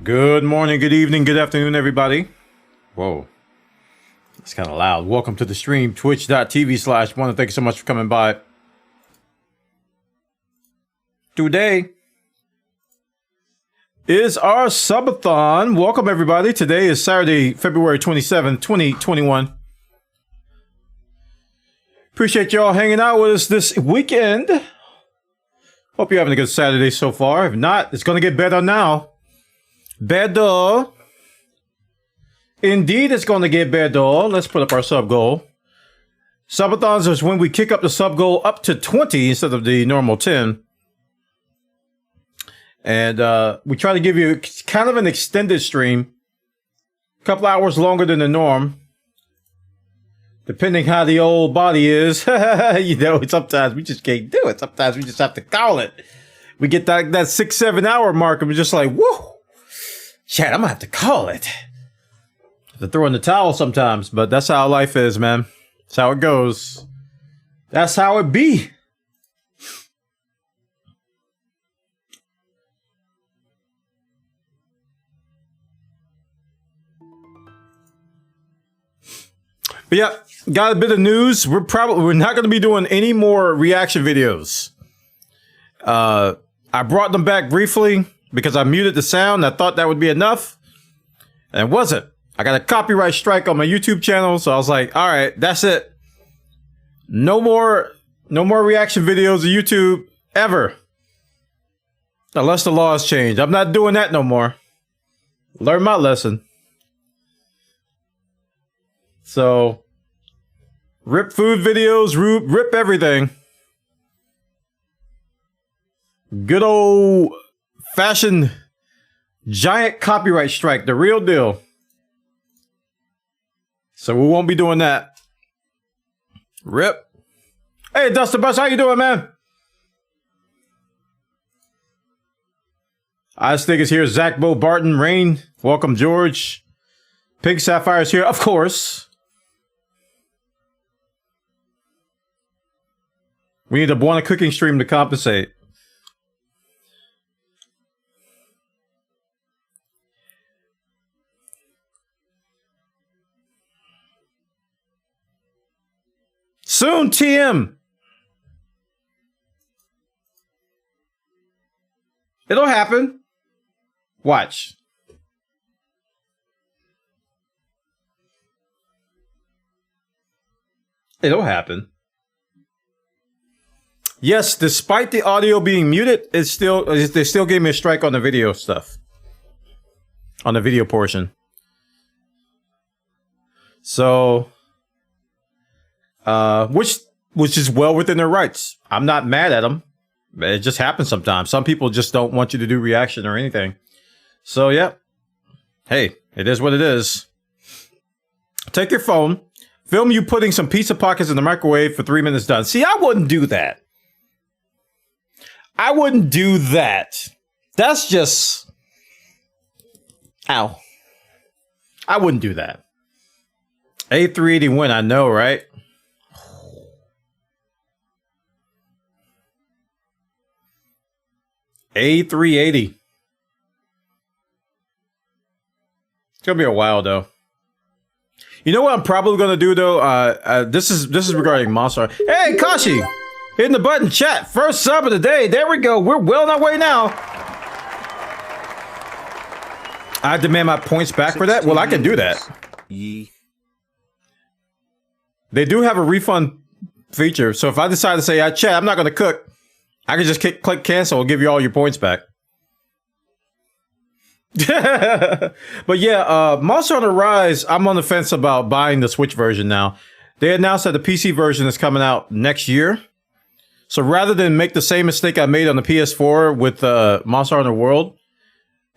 Good morning, good evening, good afternoon, everybody. Whoa, it's kind of loud. Welcome to the stream, twitch.tv/bwana. Thank you so much for coming by. Today is our subathon. Welcome, everybody. Today is Saturday, February 27th, 2021. Appreciate y'all hanging out with us this weekend. Hope you're having a good Saturday so far. If not, it's going to get better now. Better. Indeed, it's going to get better. Let's put up our sub goal. Subathons is when we kick up the sub goal up to 20 instead of the normal 10. And we try to give you kind of an extended stream. A couple hours longer than the norm. Depending how the old body is. You know, sometimes we just can't do it. Sometimes we just have to call it. We get that 6-7 hour mark and we're just like, whoo. Chad, I'm gonna have to call it. Have to throw in the towel sometimes, but that's how life is, man. That's how it goes. That's how it be. But yeah, got a bit of news. We're not going to be doing any more reaction videos. I brought them back briefly because I muted the sound. I thought that would be enough, and it wasn't. I got a copyright strike on my YouTube channel, so I was like, "All right, that's it. No more reaction videos of YouTube ever, unless the laws change. I'm not doing that no more. Learn my lesson." So, rip food videos, rip everything. Good old fashioned giant copyright strike, the real deal. So we won't be doing that. Rip. Hey, Dustin Bus, how you doing, man? I think it's here. Zach Bo Barton, Rain, welcome, George. Pink Sapphire's here, of course. We need a Bwana cooking stream to compensate. Soon, TM. It'll happen. Watch. It'll happen. Yes, despite the audio being muted, they still gave me a strike on the video stuff. On the video portion. So, which is well within their rights. I'm not mad at them. It just happens sometimes. Some people just don't want you to do reaction or anything. So, yeah. Hey, it is what it is. Take your phone. Film you putting some pizza pockets in the microwave for 3 minutes done. See, I wouldn't do that. I wouldn't do that. That's just... Ow. I wouldn't do that. A380 win, I know, right? A380. It's gonna be a while, though. You know what I'm probably gonna do though? This is regarding Monster. Hey, Kashi, hitting the button, chat. First sub of the day. There we go. We're well on our way now. I demand my points back for that. Well, I can do that. They do have a refund feature, so if I decide to say, chat, I'm not gonna cook, I can just click cancel and give you all your points back. But yeah, Monster Hunter Rise, I'm on the fence about buying the Switch version now. They announced that the PC version is coming out next year. So rather than make the same mistake I made on the PS4 with Monster Hunter World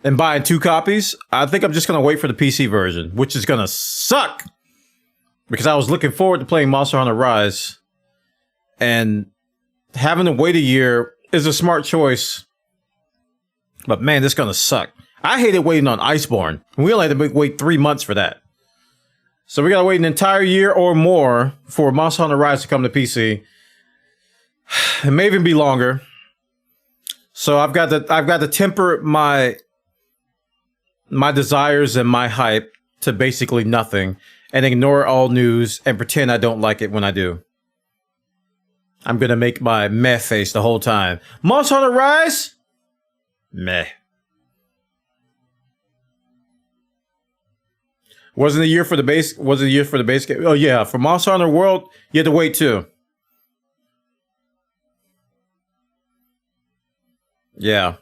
and buying 2 copies, I think I'm just going to wait for the PC version, which is going to suck. Because I was looking forward to playing Monster Hunter Rise. And having to wait a year is a smart choice. But man, this is going to suck. I hated waiting on Iceborne. We only had to wait 3 months for that. So we gotta wait an entire year or more for Monster Hunter Rise to come to PC. It may even be longer. So I've got to temper my my desires and my hype to basically nothing and ignore all news and pretend I don't like it when I do. I'm gonna make my meh face the whole time. Monster Hunter Rise? Meh. Wasn't a year for the base? Wasn't a year for the base game? Oh yeah, for Monster Hunter World, you had to wait too. Yeah.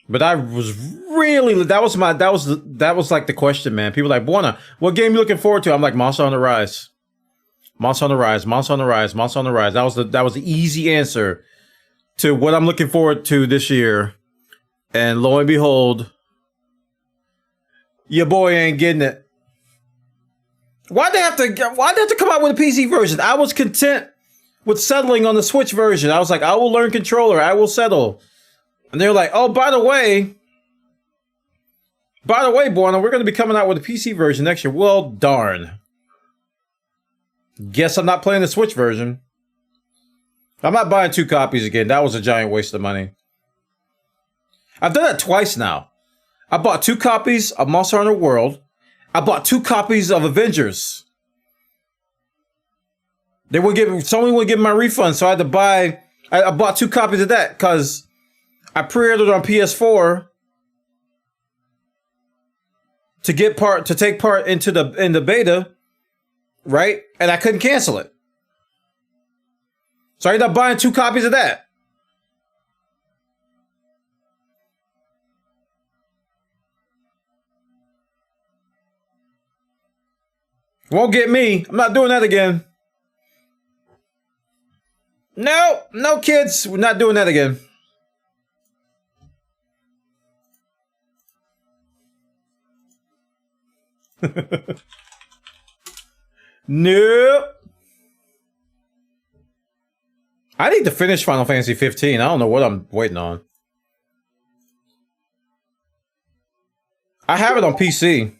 But I was really, that was like the question, man. People like, Bwana, what game you looking forward to? I'm like, Monster Hunter Rise. Monster Hunter Rise, Monster Hunter Rise, Monster Hunter Rise. That was the easy answer to what I'm looking forward to this year. And lo and behold, your boy ain't getting it. Why'd they have to come out with a PC version? I was content with settling on the Switch version. I was like, I will learn controller. I will settle. And they were like, oh, by the way, Bwana, we're going to be coming out with a PC version next year. Well, darn. Guess I'm not playing the Switch version. I'm not buying 2 copies again. That was a giant waste of money. I've done that twice now. I bought 2 copies of Monster Hunter World. I bought 2 copies of Avengers. Someone would give me my refund, so I had to buy. I bought 2 copies of that because I pre-ordered on PS4 to take part in the beta, right? And I couldn't cancel it, so I ended up buying 2 copies of that. Won't get me. I'm not doing that again. No, kids. We're not doing that again. Nope. I need to finish Final Fantasy 15. I don't know what I'm waiting on. I have it on PC.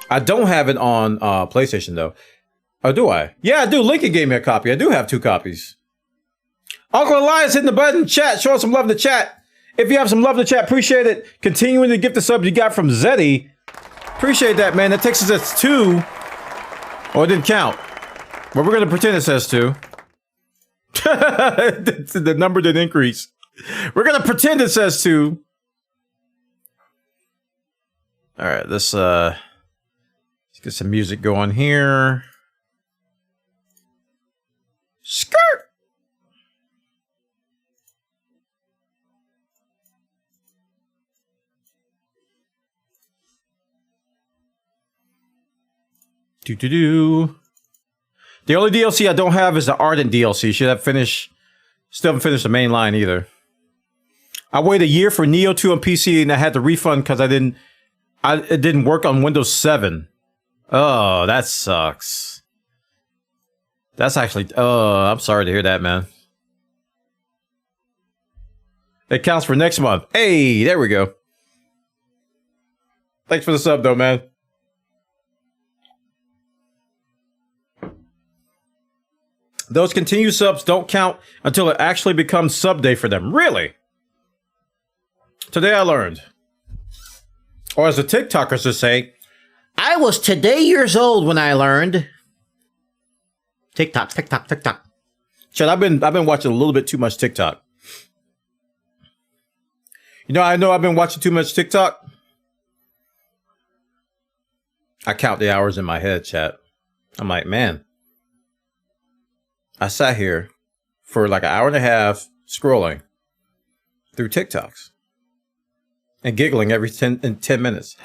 I don't have it on PlayStation, though. Oh, do I? Yeah, I do. Lincoln gave me a copy. I do have 2 copies. Uncle Elias hitting the button. Chat. Show us some love in the chat. If you have some love in the chat, appreciate it. Continuing to gift the sub you got from Zeddy. Appreciate that, man. That takes us at 2. Oh, it didn't count. But we're going to pretend it says 2. The number didn't increase. We're going to pretend it says 2. All right, let's get some music going here. Skirt. Do. The only DLC I don't have is the Ardent DLC. Still haven't finished the main line either. I waited a year for Neo 2 on PC and I had to refund because it didn't work on Windows 7. Oh, that sucks. That's actually, I'm sorry to hear that, man. It counts for next month. Hey, there we go. Thanks for the sub, though, man. Those continued subs don't count until it actually becomes sub day for them. Really? Today I learned. Or as the TikTokers would say, I was today years old when I learned. TikTok. Chad, I've been watching a little bit too much TikTok. I know I've been watching too much TikTok. I count the hours in my head, chat. I'm like, man. I sat here for like an hour and a half scrolling through TikToks and giggling every 10 minutes.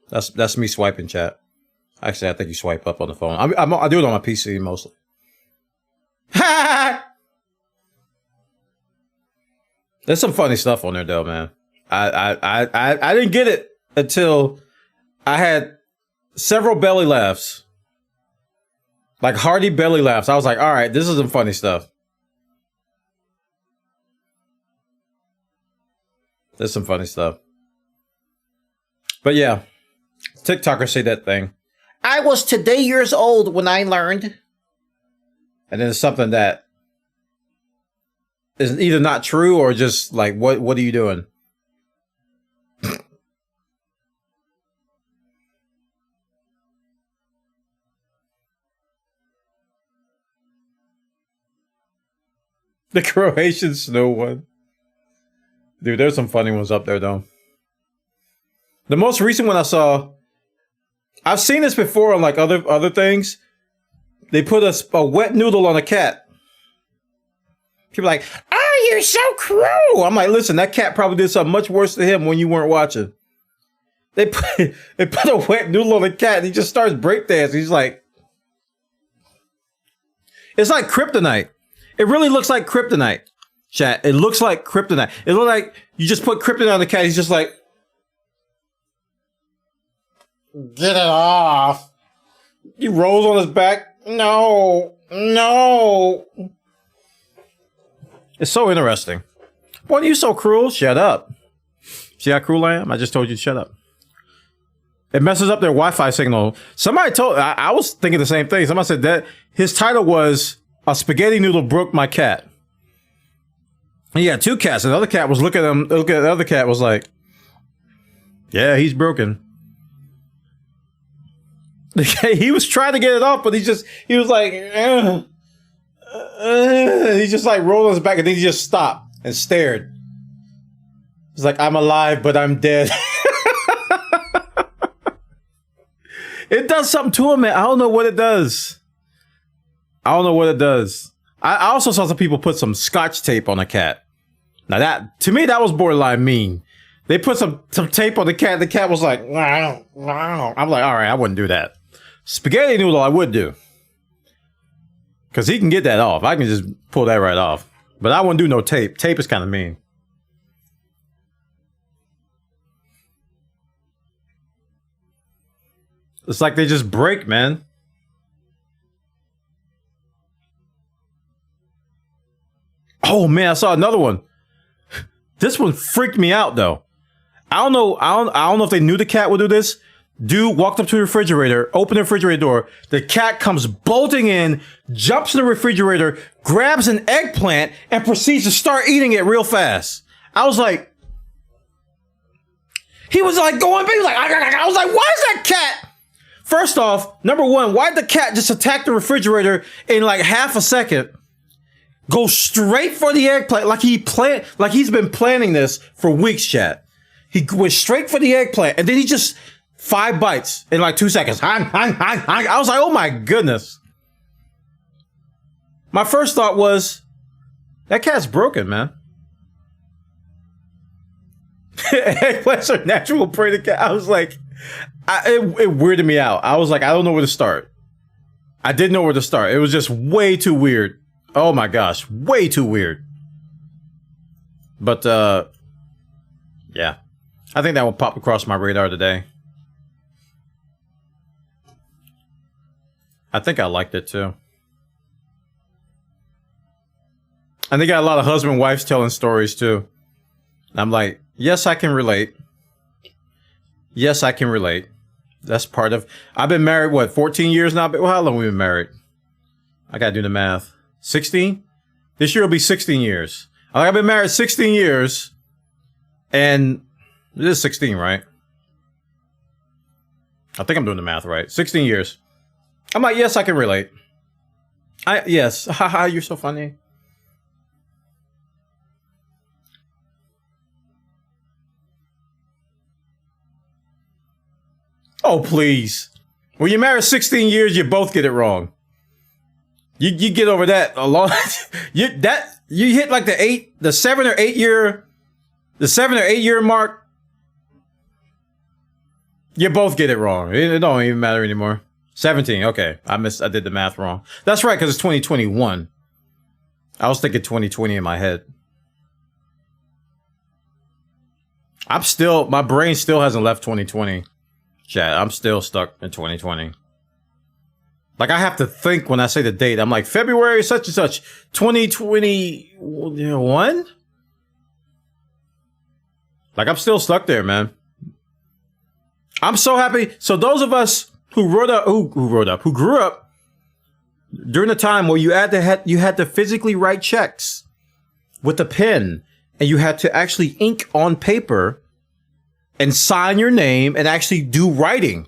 That's me swiping, chat. Actually, I think you swipe up on the phone. I do it on my PC mostly. There's some funny stuff on there, though, man. I didn't get it until I had several belly laughs, like hearty belly laughs. I was like, all right, this is some funny stuff. There's some funny stuff. But yeah, TikTokers say that thing. I was today years old when I learned. And then it's something that is either not true or just like, what are you doing? The Croatian snow one. Dude, there's some funny ones up there, though. The most recent one I saw, I've seen this before on like other things. They put a wet noodle on a cat. People are like, oh, you're so cruel. I'm like, listen, that cat probably did something much worse to him when you weren't watching. They put a wet noodle on a cat and he just starts breakdancing. He's like, it's like kryptonite. It really looks like kryptonite, chat. It looks like kryptonite. It looks like you just put kryptonite on the cat. He's just like, get it off. He rolls on his back. No, no. It's so interesting. Boy, you so cruel. Shut up. See how cruel I am? I just told you to shut up. It messes up their Wi-Fi signal. Somebody told, I was thinking the same thing. Somebody said that his title was A Spaghetti Noodle Broke My Cat. And he had two cats. And the other cat was looking at him. The other cat was like, yeah, he's broken. He was trying to get it off, but he was like, he just like rolled on his back and then he just stopped and stared. He's like, I'm alive, but I'm dead. It does something to him, man. I don't know what it does. I don't know what it does. I also saw some people put some scotch tape on a cat. Now that, to me, that was borderline mean. They put some tape on the cat. The cat was like, wow, wow. I'm like, all right, I wouldn't do that. Spaghetti noodle, I would do. Because he can get that off. I can just pull that right off. But I wouldn't do no tape. Tape is kind of mean. It's like they just break, man. Oh, man, I saw another one. This one freaked me out, though. I don't know if they knew the cat would do this. Dude walked up to the refrigerator, opened the refrigerator door. The cat comes bolting in, jumps in the refrigerator, grabs an eggplant, and proceeds to start eating it real fast. I was like, he was like going big, like, I was like, why is that cat? First off, number one, why'd the cat just attack the refrigerator in like half a second? Go straight for the eggplant like he's been planning this for weeks, chat. He went straight for the eggplant and then he just 5 bites in like 2 seconds. I was like, oh my goodness. My first thought was, that cat's broken, man. Eggplants are natural prey to cat. I was like, it weirded me out. I was like, I don't know where to start. I didn't know where to start. It was just way too weird. Oh my gosh, way too weird. But, yeah. I think that will pop across my radar today. I think I liked it too. And they got a lot of husband and wives telling stories too. And I'm like, yes, I can relate. Yes, I can relate. That's part of, I've been married, what, 14 years now? Well, how long have we been married? I gotta do the math. 16? This year will be 16 years. I've been married 16 years. And it is 16, right? I think I'm doing the math right. 16 years. I'm like, yes, I can relate. Yes. Haha, you're so funny. Oh, please. When you're married 16 years, you both get it wrong. You get over that a lot. you hit like the 7 or 8 year mark. You both get it wrong. It don't even matter anymore. 17. Okay. I did the math wrong. That's right, because it's 2021. I was thinking 2020 in my head. My brain still hasn't left 2020. Chat, I'm still stuck in 2020. Like, I have to think when I say the date. I'm like, February such and such, 2021? Like, I'm still stuck there, man. I'm so happy. So those of us who grew up during the time where you had to physically write checks with a pen, and you had to actually ink on paper and sign your name and actually do writing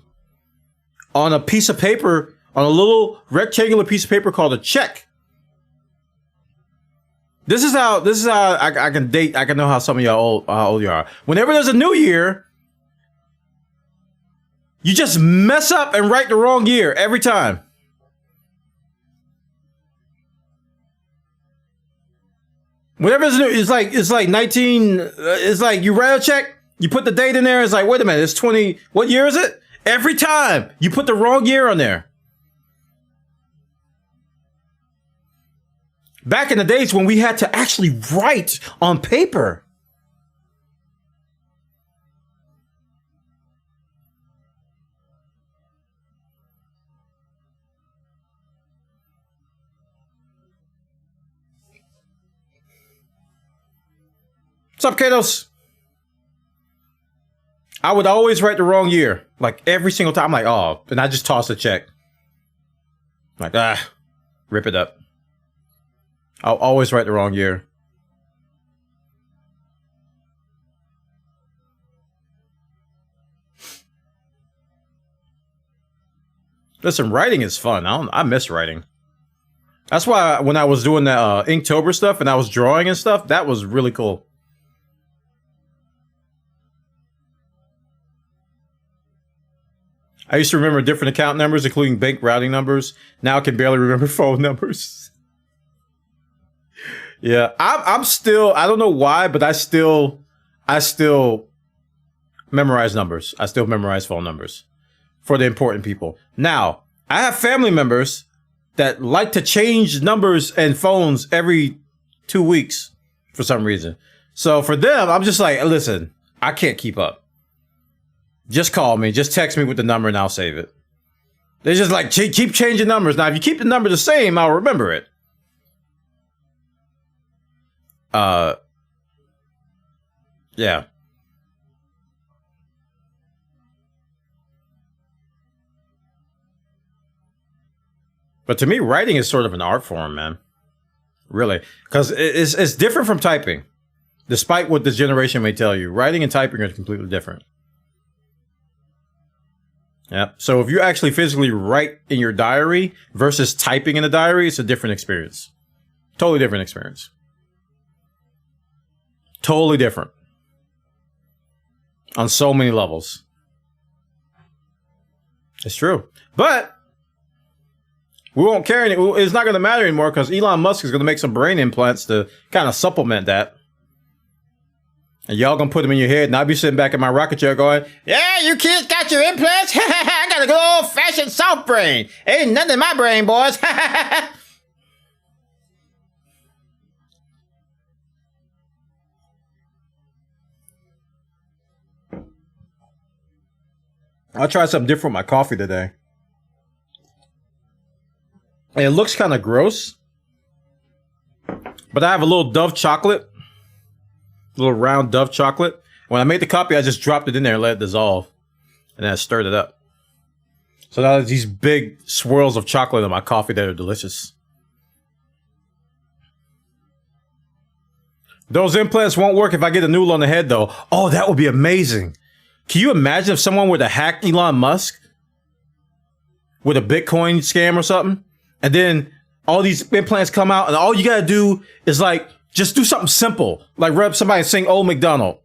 on a piece of paper, on a little rectangular piece of paper called a check. This is how I can know how some of y'all how old you are. Whenever there's a new year, you just mess up and write the wrong year every time. Whenever it's new, it's like you write a check, you put the date in there, it's like, wait a minute, it's 20, what year is it? Every time you put the wrong year on there. Back in the days when we had to actually write on paper. What's up, Katos? I would always write the wrong year. Like every single time. I'm like, oh, and I just toss the check. I'm like, rip it up. I'll always write the wrong year. Listen, writing is fun. I miss writing. That's why when I was doing that Inktober stuff and I was drawing and stuff, that was really cool. I used to remember different account numbers, including bank routing numbers. Now I can barely remember phone numbers. Yeah, I'm still, I don't know why, but I still memorize numbers. I still memorize phone numbers for the important people. Now, I have family members that like to change numbers and phones every 2 weeks for some reason. So for them, I'm just like, listen, I can't keep up. Just call me, just text me with the number and I'll save it. They just like, keep changing numbers. Now, if you keep the number the same, I'll remember it. Yeah. But to me, writing is sort of an art form, man. Really. Because it's different from typing. Despite what this generation may tell you, writing and typing are completely different. Yeah. So if you actually physically write in your diary versus typing in a diary, it's a different experience. Totally different experience. Totally different. On so many levels. It's true. But we won't care anymore. It's not going to matter anymore because Elon Musk is going to make some brain implants to kind of supplement that. And y'all going to put them in your head, and I'll be sitting back in my rocket chair going, yeah, you kids got your implants? I got a good old-fashioned soft brain. Ain't nothing in my brain, boys. I'll try something different with my coffee today. And it looks kind of gross. But I have a little Dove chocolate. A little round Dove chocolate. When I made the coffee, I just dropped it in there and let it dissolve. And then I stirred it up. So now there's these big swirls of chocolate in my coffee that are delicious. Those implants won't work if I get a noodle on the head, though. Oh, that would be amazing. Can you imagine if someone were to hack Elon Musk with a Bitcoin scam or something? And then all these implants come out and all you got to do is like, just do something simple. Like rub somebody and sing Old MacDonald.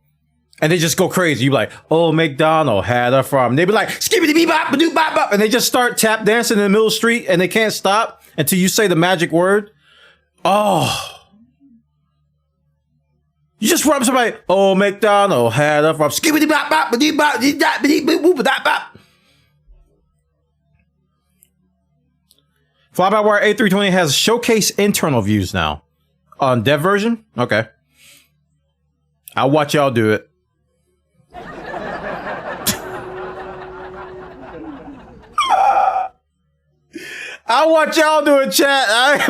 And they just go crazy. You be like, Old MacDonald had a farm. They be like, skibbity bee bop, ba-doo bop bop. And they just start tap dancing in the middle of the street and they can't stop until you say the magic word. Oh. You just rub somebody, Old MacDonald had a farm. Skibbity bop bop, ba-doo bop, dee dop, ba-dee boop boop ba-dop bop. Fly-by-wire A320 has showcase internal views now. On dev version? Okay. I'll watch y'all do it. I'll watch y'all do it, chat. I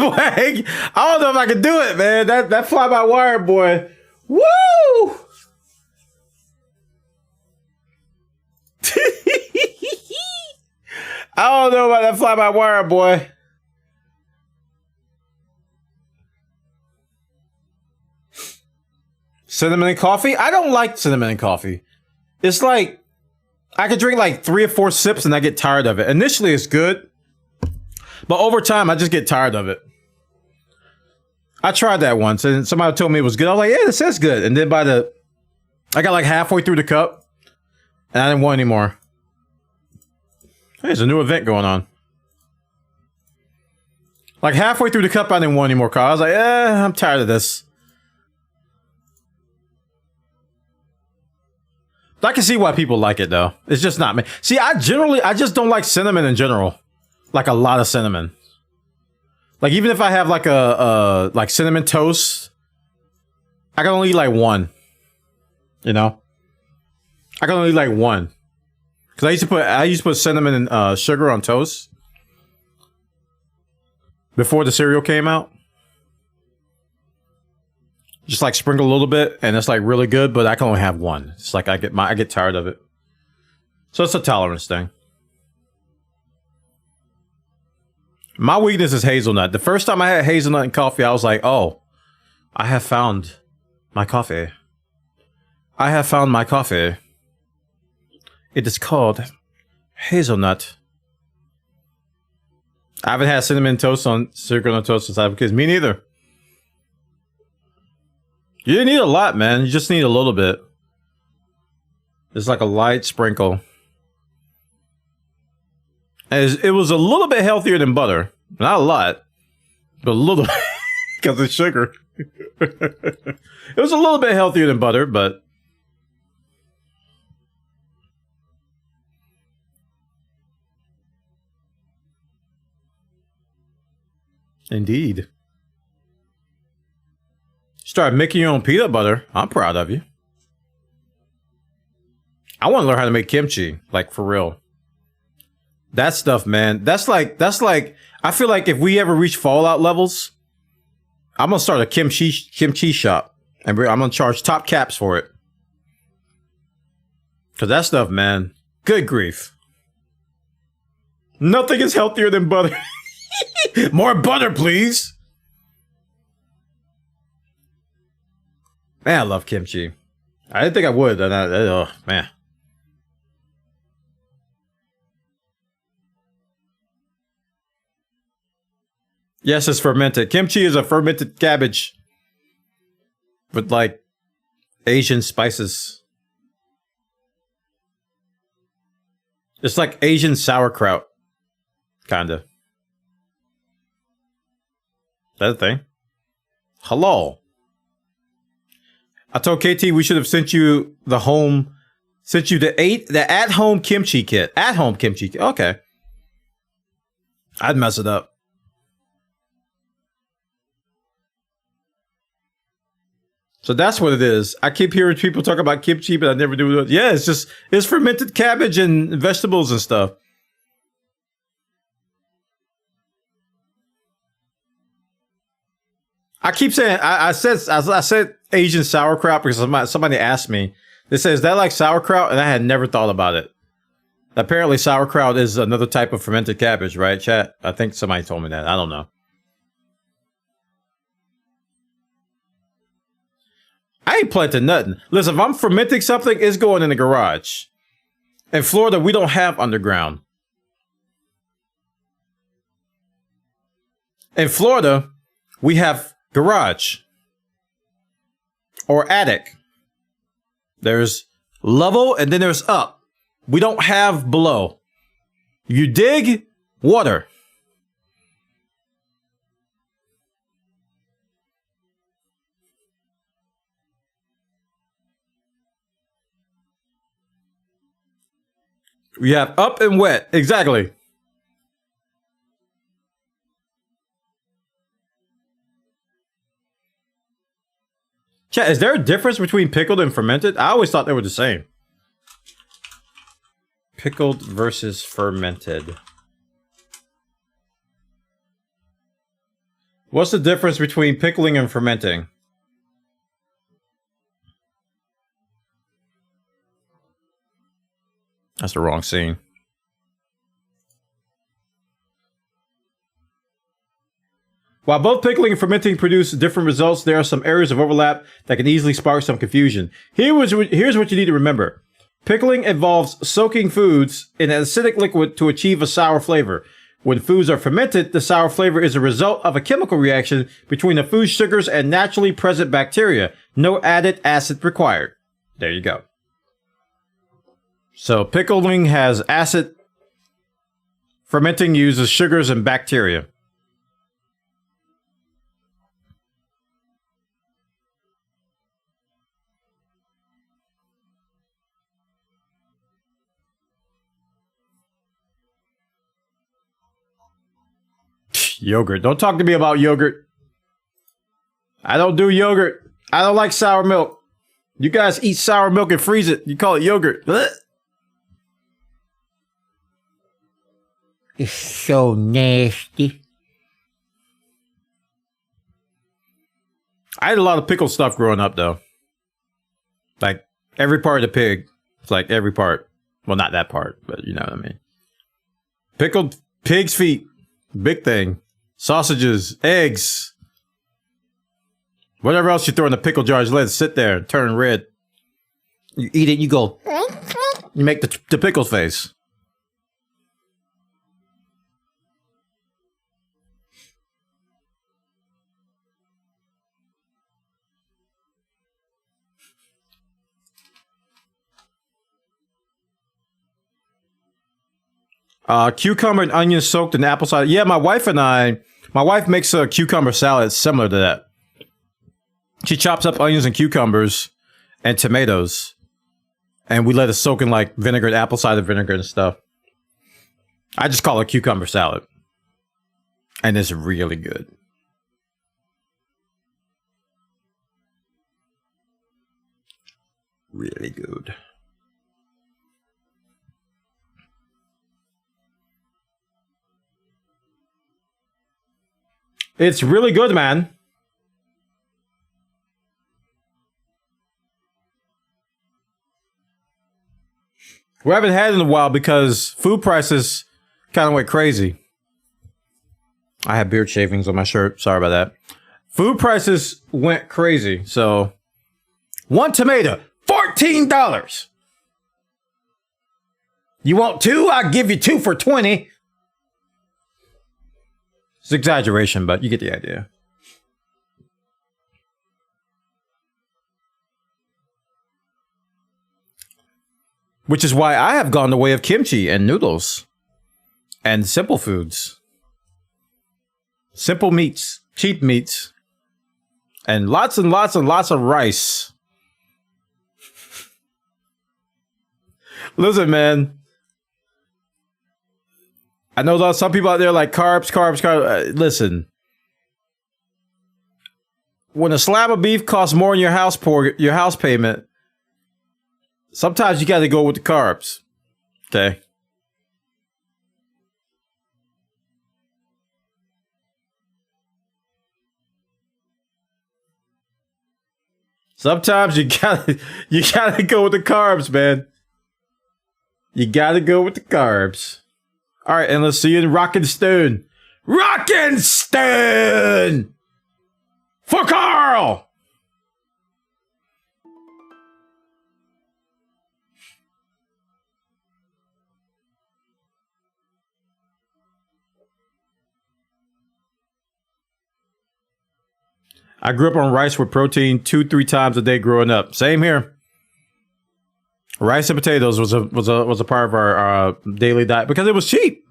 don't know if I can do it, man. That fly-by-wire boy. Woo! I don't know about that fly-by-wire, boy. Cinnamon and coffee? I don't like cinnamon and coffee. It's like, I could drink like 3 or 4 sips and I get tired of it. Initially, it's good. But over time, I just get tired of it. I tried that once and somebody told me it was good. I was like, yeah, this is good. And then I got like halfway through the cup and I didn't want any more. Hey, there's a new event going on. Like halfway through the cup, I didn't want any more coffee. I was like, I'm tired of this. I can see why people like it though. It's just not me. See, I just don't like cinnamon in general. Like a lot of cinnamon. Like even if I have like like cinnamon toast, I can only eat like one. You know? I can only eat like one. Cause I used to put cinnamon and sugar on toast. Before the cereal came out. Just like sprinkle a little bit and it's like really good, but I can only have one. It's like I get tired of it. So it's a tolerance thing. My weakness is hazelnut. The first time I had hazelnut in coffee, I was like, oh, I have found my coffee. I have found my coffee. It is called hazelnut. I haven't had cinnamon toast on sugar on toast since I was a kid. Me neither. You didn't need a lot, man. You just need a little bit. It's like a light sprinkle. And it was a little bit healthier than butter. Not a lot, but a little because of sugar. It was a little bit healthier than butter, but indeed. Start making your own peanut butter. I'm proud of you. I want to learn how to make kimchi, like for real. That stuff, man. That's like, I feel like if we ever reach Fallout levels, I'm going to start a kimchi shop. And I'm going to charge top caps for it. Cause that stuff, man, good grief. Nothing is healthier than butter. More butter, please. Man, I love kimchi. I didn't think I would. Oh, man. Yes, it's fermented. Kimchi is a fermented cabbage with like Asian spices. It's like Asian sauerkraut, kinda. That a thing? Halal. I told KT we should have sent you the at-home kimchi kit. At-home kimchi kit. Okay. I'd mess it up. So that's what it is. I keep hearing people talk about kimchi, but I never do it. Yeah, it's fermented cabbage and vegetables and stuff. I keep saying I said Asian sauerkraut because somebody asked me. They said, is that like sauerkraut? And I had never thought about it. Apparently sauerkraut is another type of fermented cabbage, right, chat? I think somebody told me that. I don't know. I ain't planting nothing. Listen, if I'm fermenting something, it's going in the garage. In Florida, we don't have underground. In Florida, we have garage or attic. There's level and then there's up. We don't have below. You dig, water. We have up and wet. Exactly. Chat, is there a difference between pickled and fermented? I always thought they were the same. Pickled versus fermented. What's the difference between pickling and fermenting? That's the wrong scene. While both pickling and fermenting produce different results, there are some areas of overlap that can easily spark some confusion. Here's what you need to remember. Pickling involves soaking foods in an acidic liquid to achieve a sour flavor. When foods are fermented, the sour flavor is a result of a chemical reaction between the food's sugars and naturally present bacteria. No added acid required. There you go. So pickling has acid. Fermenting uses sugars and bacteria. Yogurt. Don't talk to me about yogurt. I don't do yogurt. I don't like sour milk. You guys eat sour milk and freeze it. You call it yogurt. Ugh. It's so nasty. I had a lot of pickled stuff growing up, though. Like, every part of the pig. It's like every part. Well, not that part, but you know what I mean. Pickled pig's feet. Big thing. Sausages, eggs, whatever else you throw in the pickle jar, just let it sit there and turn red. You eat it, you go, you make the pickle face. Cucumber and onion soaked in apple cider. Yeah, my wife makes a cucumber salad similar to that. She chops up onions and cucumbers and tomatoes, and we let it soak in like vinegar and apple cider vinegar and stuff. I just call it cucumber salad, and it's really good. Really good. It's really good, man. We haven't had it in a while because food prices kind of went crazy. I have beard shavings on my shirt. Sorry about that. Food prices went crazy. So, one tomato, $14. You want two? I'll give you two for $20. It's exaggeration, but you get the idea. Which is why I have gone the way of kimchi and noodles and simple foods. Simple meats, cheap meats, and lots of rice. Listen, man. I know there's some people out there like carbs. Listen. When a slab of beef costs more than your house payment, sometimes you got to go with the carbs. Okay. Sometimes you gotta go with the carbs, man. You gotta go with the carbs. All right, and let's see you in Rockin' Stone. Rockin' Stone! For Carl! I grew up on rice with protein 2-3 times a day growing up. Same here. Rice and potatoes was a part of our daily diet because it was cheap.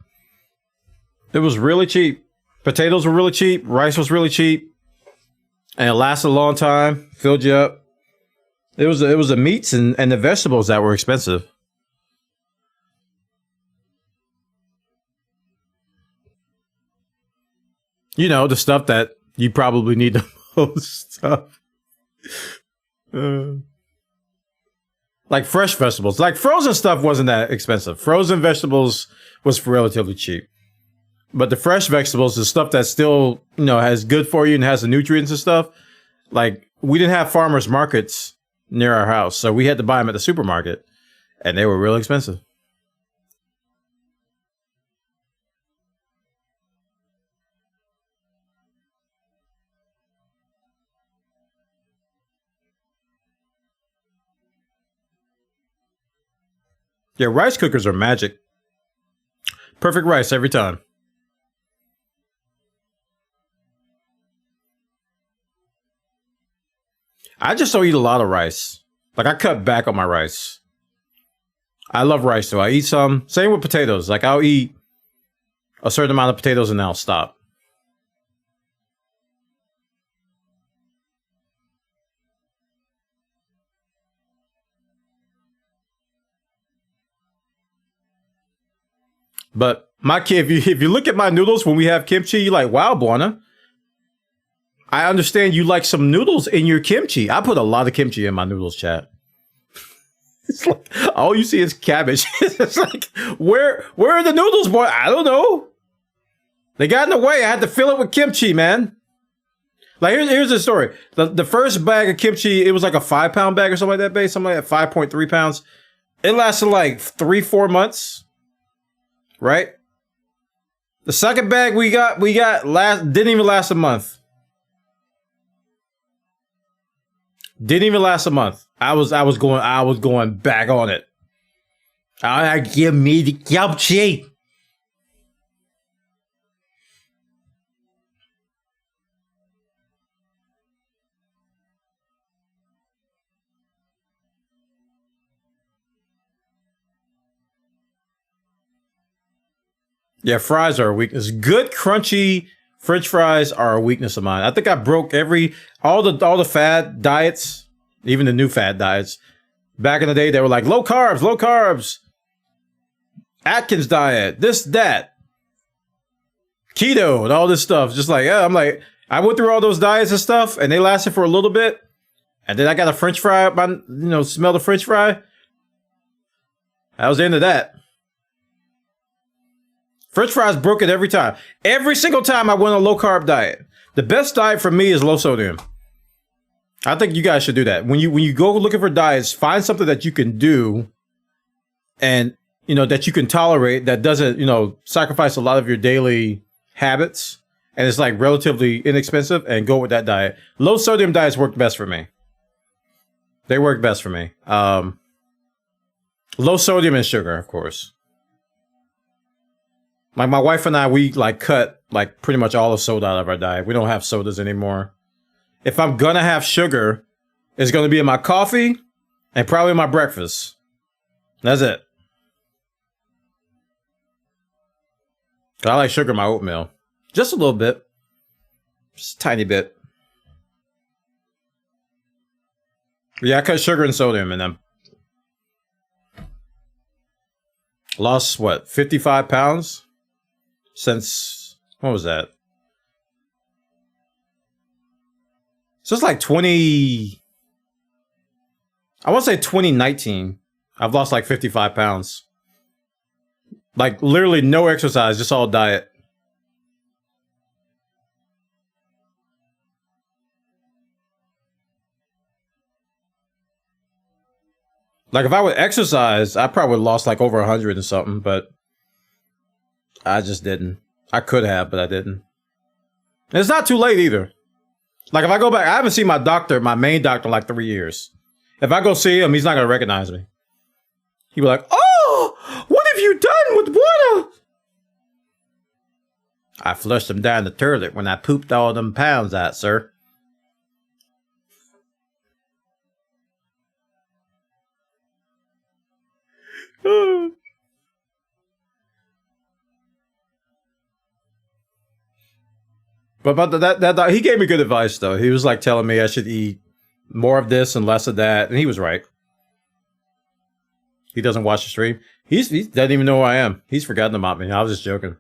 It was really cheap. Potatoes were really cheap. Rice was really cheap, and it lasted a long time. Filled you up. It was the meats and the vegetables that were expensive. You know, the stuff that you probably need the most stuff. Like fresh vegetables. Like frozen stuff wasn't that expensive. Frozen vegetables was relatively cheap. But the fresh vegetables, the stuff that still, you know, has good for you and has the nutrients and stuff, like we didn't have farmers markets near our house. So we had to buy them at the supermarket, and they were real expensive. Yeah, rice cookers are magic. Perfect rice every time. I just don't eat a lot of rice. Like, I cut back on my rice. I love rice, though. I eat some. Same with potatoes. Like, I'll eat a certain amount of potatoes and then I'll stop. But my kid, if you look at my noodles when we have kimchi, you're like, wow, Bwana. I understand you like some noodles in your kimchi. I put a lot of kimchi in my noodles, chat. It's like all you see is cabbage. It's like, where are the noodles, boy? I don't know. They got in the way. I had to fill it with kimchi, man. Like, here's the story. The first bag of kimchi, it was like a 5-pound bag or something like that, babe. Something like that, 5.3 pounds. It lasted like 3-4 months. Right? The second bag we got didn't even last a month. Didn't even last a month. I was going back on it. Give me the kimchi. Yeah, fries are a weakness. Good crunchy French fries are a weakness of mine. I think I broke all the fad diets, even the new fad diets. Back in the day, they were like low carbs, Atkins diet, this, that, keto, and all this stuff. Just like, yeah, I'm like, I went through all those diets and stuff, and they lasted for a little bit. And then I got a French fry up my, smell the French fry. I was into that. French fries broke it every time. Every single time I went on a low carb diet. The best diet for me is low sodium. I think you guys should do that. When you go looking for diets, find something that you can do and, that you can tolerate that doesn't, sacrifice a lot of your daily habits and it's like relatively inexpensive and go with that diet. Low sodium diets work best for me. They work best for me. Low sodium and sugar, of course. Like my wife and I, we cut pretty much all the soda out of our diet. We don't have sodas anymore. If I'm gonna have sugar, it's gonna be in my coffee and probably my breakfast. That's it. I like sugar in my oatmeal. Just a little bit. Just a tiny bit. Yeah, I cut sugar and sodium in them. Lost, 55 pounds? Since, what was that? So it's like I want to say 2019. I've lost like 55 pounds. Like literally no exercise, just all diet. Like if I would exercise, I probably would have lost like over 100 and something, but I just didn't. I could have, but I didn't. And it's not too late either. Like if I go back, I haven't seen my main doctor in like 3 years. If I go see him, he's not going to recognize me. He'll be like, oh, what have you done with water? I flushed him down the toilet when I pooped all them pounds out, sir. But that he gave me good advice though. He was like telling me I should eat more of this and less of that, and he was right. He doesn't watch the stream. He doesn't even know who I am. He's forgotten about me. I was just joking.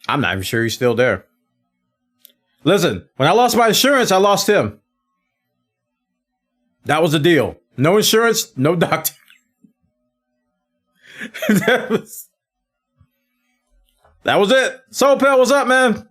I'm not even sure he's still there. Listen, when I lost my insurance, I lost him. That was the deal. No insurance, no doctor. That was it. Soul Pal, what's up, man?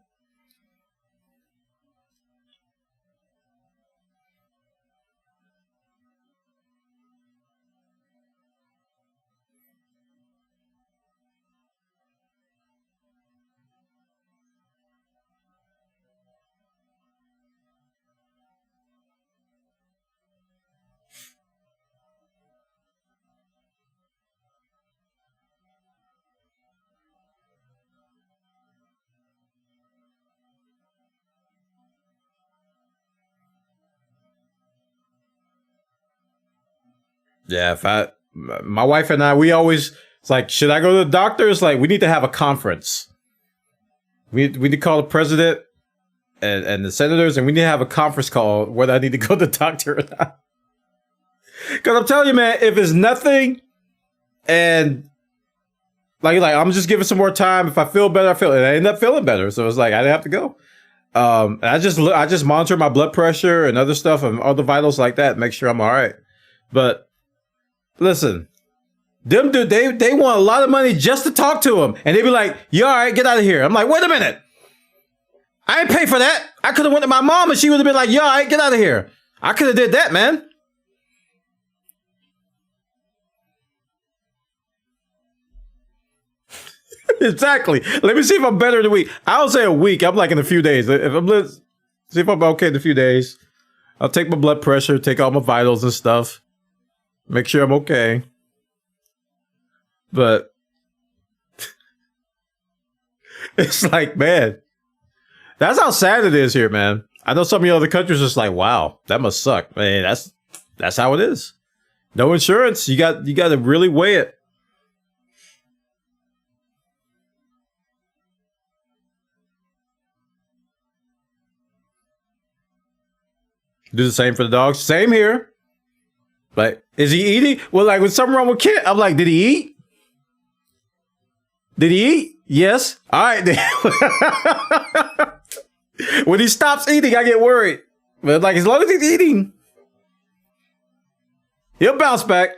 Yeah, my wife and I, we always, it's like, should I go to the doctor? It's like, we need to have a conference. We need to call the president and the senators, and we need to have a conference call whether I need to go to the doctor or not. Because I'm telling you, man, if it's nothing, and like I'm just giving some more time. If I feel better, I feel it. I end up feeling better, so it's like I didn't have to go. And I just monitor my blood pressure and other stuff and other vitals like that, make sure I'm all right. But listen, them dude, they want a lot of money just to talk to them, and they be like, "You all right? Get out of here." I'm like, wait a minute, I ain't pay for that. I could have went to my mom and she would have been like, "You all right? Get out of here." I could have did that, man. Exactly. Let me see if I'm better in a week. I'll say a week. I'm like in a few days. If I'm see if I'm okay in a few days. I'll take my blood pressure, take all my vitals and stuff. Make sure I'm okay. But it's like, man, that's how sad it is here, man. I know some of the other countries are just like, wow, that must suck. Man, that's how it is. No insurance. You got to really weigh it. Do the same for the dogs. Same here. Like, is he eating? Well, like, with something wrong with Kit, I'm like, did he eat? Did he eat? Yes. All right. When he stops eating, I get worried. But like, as long as he's eating, he'll bounce back.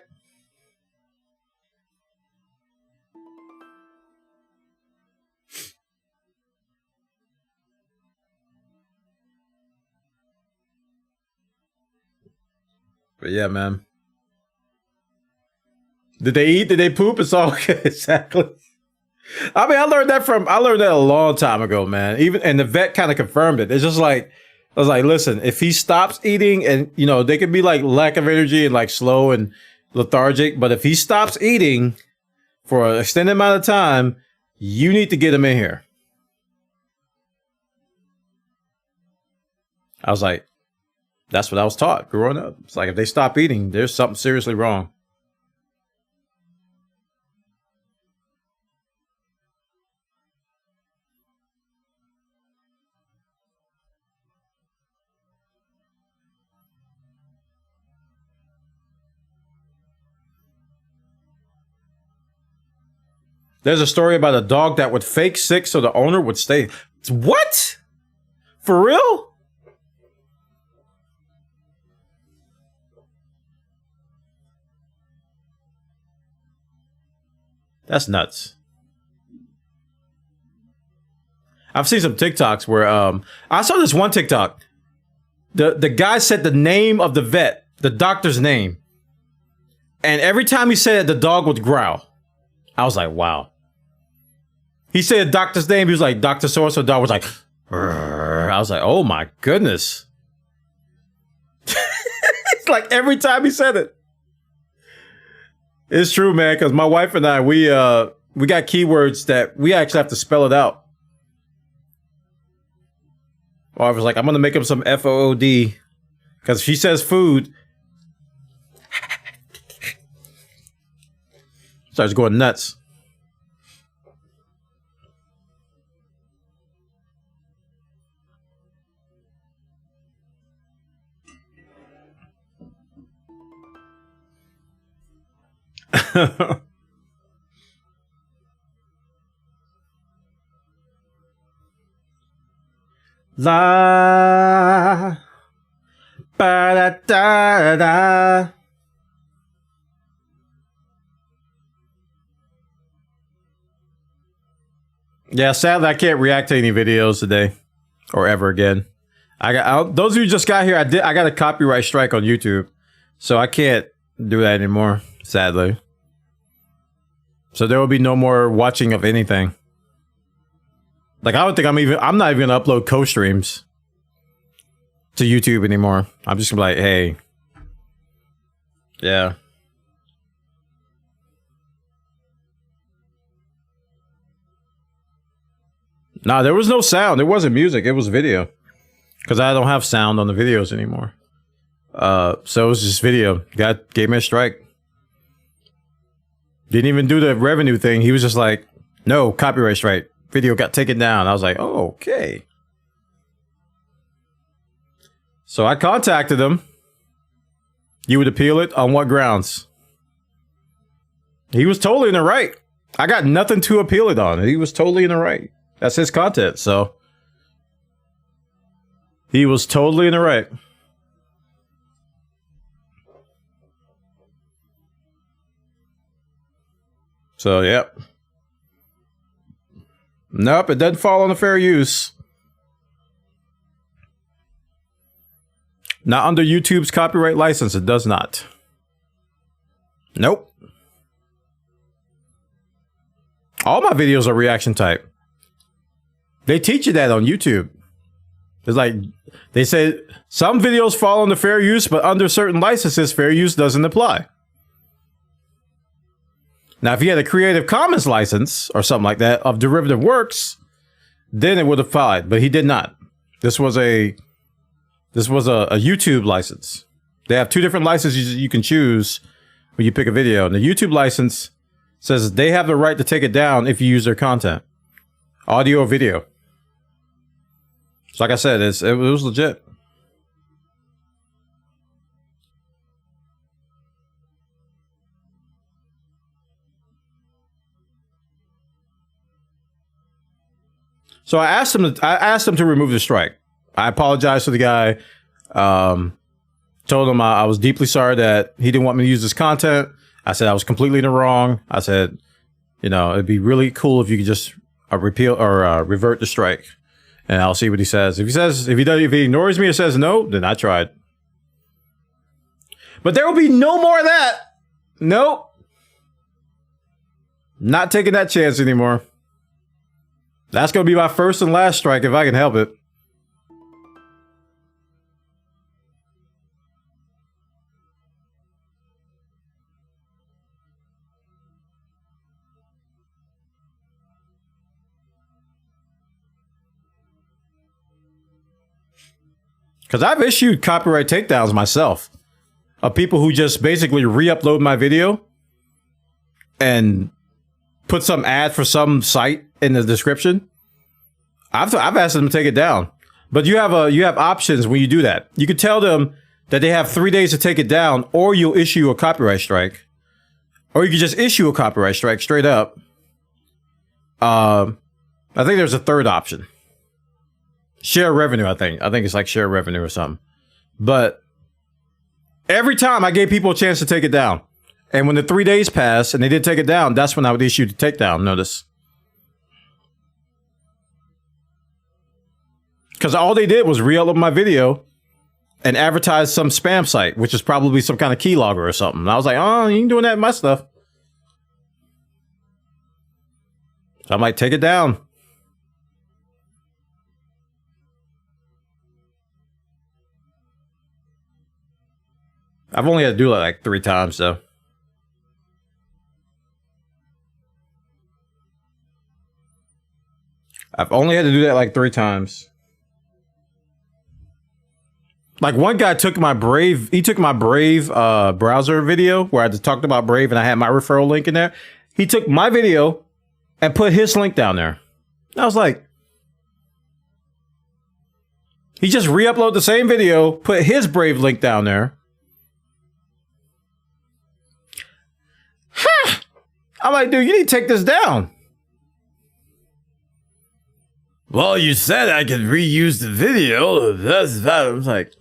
But yeah, man. Did they eat? Did they poop? It's all okay. Exactly. I mean, I learned that a long time ago, man. And the vet kind of confirmed it. It's just like, I was like, listen, if he stops eating, and you know, they could be like lack of energy and like slow and lethargic, but if he stops eating for an extended amount of time, you need to get him in here. I was like, that's what I was taught growing up. It's like, if they stop eating, there's something seriously wrong. There's a story about a dog that would fake sick so the owner would stay. What? For real? That's nuts. I've seen some TikToks where I saw this one TikTok. The guy said the name of the vet, the doctor's name. And every time he said it, the dog would growl. I was like, wow. He said the doctor's name, he was like, Dr. So-and-so, dog was like, "Rrr." I was like, oh my goodness. It's like every time he said it. It's true, man, because my wife and I, we got keywords that we actually have to spell it out. Or I was like, I'm gonna make him some FOOD, because if she says food, starts going nuts. La ba da da da. Yeah, sadly I can't react to any videos today or ever again. Those of you who just got here, I got a copyright strike on YouTube, so I can't do that anymore, sadly. So there will be no more watching of anything. Like, I don't think I'm not even gonna upload co-streams to YouTube anymore. I'm just gonna be like, hey. Yeah. Nah, there was no sound. There wasn't music. It was video. Because I don't have sound on the videos anymore. So it was just video. God gave me a strike. Didn't even do the revenue thing. He was just like, no, copyright strike. Video got taken down. I was like, oh, okay. So I contacted him. You would appeal it on what grounds? He was totally in the right. I got nothing to appeal it on. He was totally in the right. That's his content, so. He was totally in the right. So, yep. Nope, it doesn't fall under fair use. Not under YouTube's copyright license, it does not. Nope. All my videos are reaction type. They teach you that on YouTube. It's like, they say some videos fall under fair use, but under certain licenses, fair use doesn't apply. Now, if you had a Creative Commons license or something like that of derivative works, then it would have applied, but he did not. This was a YouTube license. They have two different licenses you can choose when you pick a video. And the YouTube license says they have the right to take it down if you use their content, audio or video. So like I said, it was legit. So I asked him to remove the strike. I apologized to the guy. Told him I was deeply sorry that he didn't want me to use his content. I said I was completely in the wrong. I said, you know, it'd be really cool if you could just repeal or revert the strike, and I'll see what he says. If he ignores me or says no, then I tried. But there will be no more of that. Nope. Not taking that chance anymore. That's going to be my first and last strike if I can help it. Because I've issued copyright takedowns myself of people who just basically re-upload my video and put some ad for some site in the description. I've asked them to take it down, but you have options when you do that. You could tell them that they have 3 days to take it down, or you'll issue a copyright strike, or you could just issue a copyright strike straight up. I think there's a third option. Share revenue, I think it's like share revenue or something. But every time I gave people a chance to take it down. And when the 3 days passed and they didn't take it down, that's when I would issue the takedown notice. Because all they did was re-upload my video and advertise some spam site, which is probably some kind of keylogger or something. And I was like, oh, you ain't doing that in my stuff. So I might take it down. I've only had to do it like 3 times, though. I've only had to do that like 3 times. Like one guy took my Brave, browser video where I just talked about Brave and I had my referral link in there. He took my video and put his link down there. I was like, he just re-uploaded the same video, put his Brave link down there. Huh. I'm like, dude, you need to take this down. Well, you said I could reuse the video. I was like,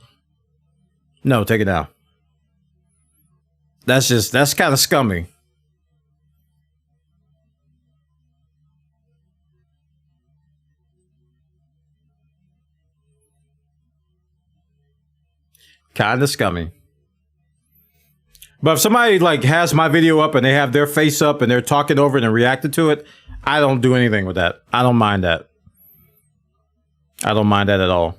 no, take it down. That's kind of scummy. Kind of scummy. But if somebody like has my video up and they have their face up and they're talking over it and reacting to it, I don't do anything with that. I don't mind that. I don't mind that at all.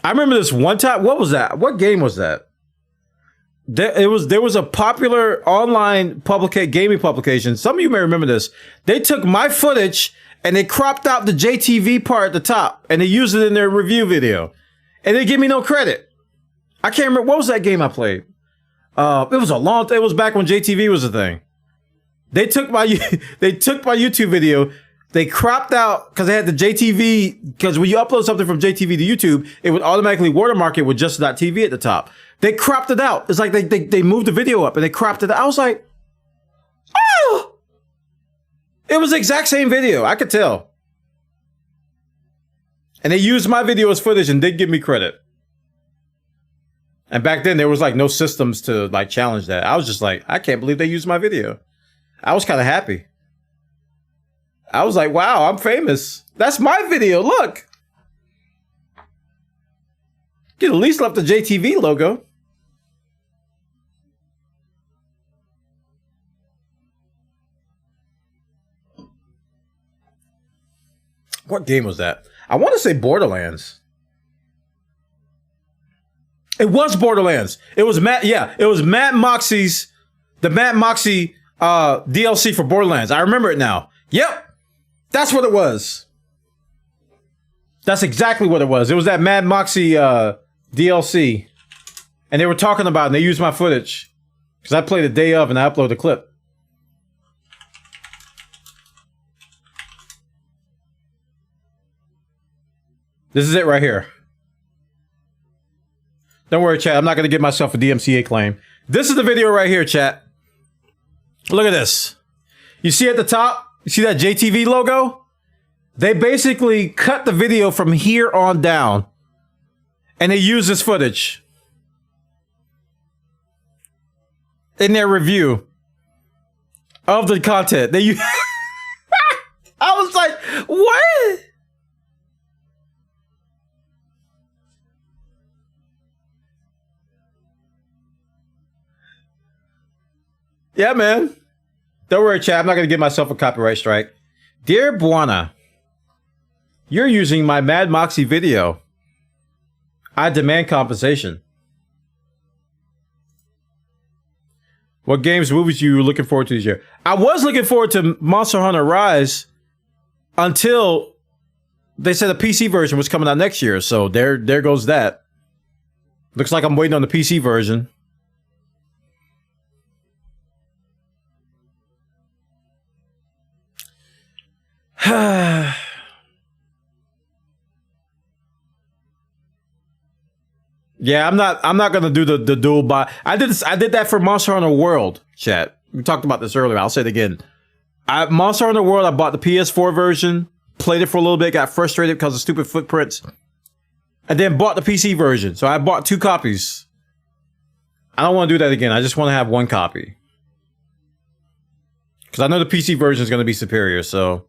I remember this one time. What was that? What game was that? There was a popular online gaming publication. Some of you may remember this. They took my footage and they cropped out the JTV part at the top and they used it in their review video. And they give me no credit. I can't remember. What was that game I played? It was a long. It was back when JTV was a thing. They took my YouTube video. They cropped out because they had the JTV. Because when you upload something from JTV to YouTube, it would automatically watermark it with just .tv at the top. They cropped it out. It's like they moved the video up and they cropped it out. I was like, oh, it was the exact same video. I could tell. And they used my video as footage and did give me credit. And back then there was like no systems to like challenge that. I was just like, I can't believe they used my video. I was kind of happy. I was like, wow, I'm famous. That's my video. Look. You at least left the JTV logo. What game was that? I want to say Borderlands. It was Borderlands. It was Matt. Yeah, it was Matt Moxie's, the Matt Moxie DLC for Borderlands. I remember it now. Yep. That's what it was. That's exactly what it was. It was that Mad Moxie DLC. And they were talking about it and they used my footage. Because I played the day of and I uploaded a clip. This is it right here. Don't worry, chat. I'm not going to give myself a DMCA claim. This is the video right here, chat. Look at this. You see at the top? You see that JTV logo? They basically cut the video from here on down. And they use this footage in their review of the content. They use I was like, what? Yeah, man. Don't worry, chat. I'm not going to give myself a copyright strike. Dear Bwana, you're using my Mad Moxie video. I demand compensation. What games, movies you were looking forward to this year? I was looking forward to Monster Hunter Rise until they said the PC version was coming out next year. So there goes that. Looks like I'm waiting on the PC version. Yeah, I'm not gonna do the dual buy. I did that for Monster Hunter World, chat. We talked about this earlier. I'll say it again. Monster Hunter World, I bought the PS4 version, played it for a little bit, got frustrated because of stupid footprints, and then bought the PC version. So I bought 2 copies. I don't want to do that again. I just want to have 1 copy. Because I know the PC version is going to be superior, so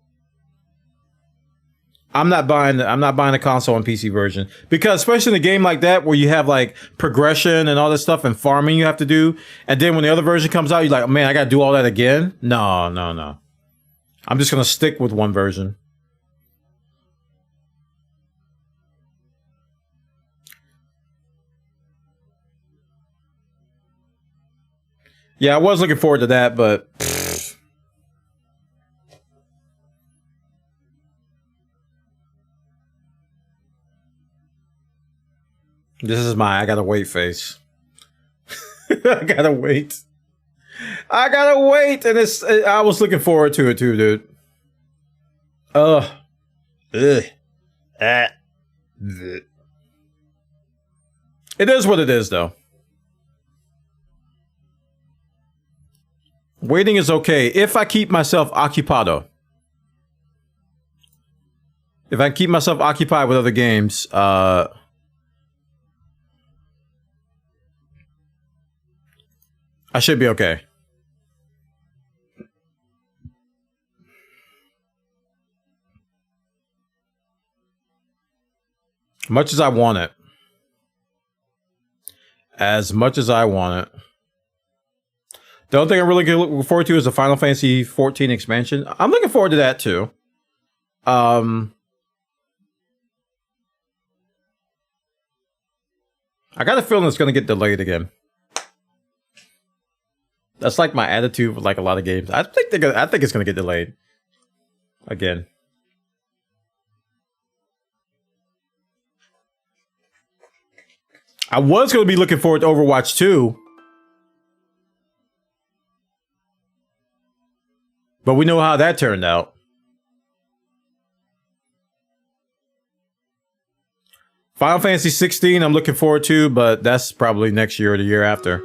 I'm not buying the console and PC version, because especially in a game like that where you have like progression and all this stuff and farming you have to do, and then when the other version comes out, you're like, man, I got to do all that again. No. I'm just gonna stick with 1 version. Yeah, I was looking forward to that, but this is my I gotta wait face. I gotta wait. And I was looking forward to it too, dude. It is what it is, though. Waiting is okay if I keep myself occupado. If I keep myself occupied with other games, I should be okay. Much as I want it. As much as I want it. The only thing I'm really looking forward to is the Final Fantasy 14 expansion. I'm looking forward to that too. I got a feeling it's going to get delayed again. That's like my attitude with like a lot of games. I think it's going to get delayed again. I was going to be looking forward to Overwatch 2, But we know how that turned out. Final Fantasy 16, I'm looking forward to, but that's probably next year or the year after.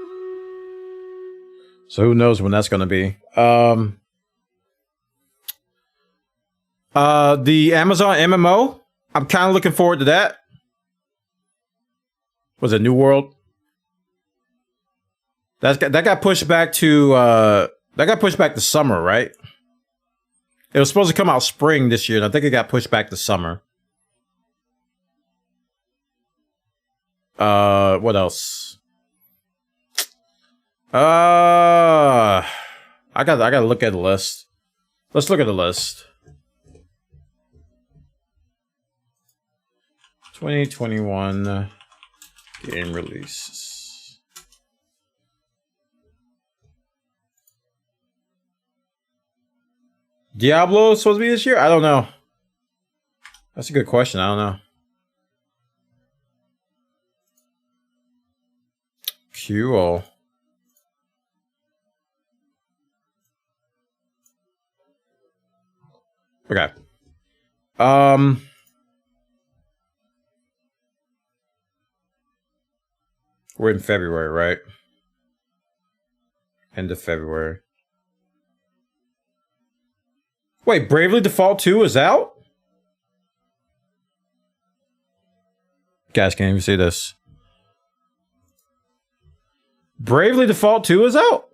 So who knows when that's going to be. The Amazon MMO, I'm kind of looking forward to that. Was it New World? That got pushed back to summer, right? It was supposed to come out spring this year, and I think it got pushed back to summer. What else? I gotta look at the list. Let's look at the list. 2021 game releases. Diablo is supposed to be this year? I don't know. That's a good question. I don't know. Cool. Okay. We're in February, right? End of February. Wait, Bravely Default 2 is out? Guys, can't even see this. Bravely Default 2 is out?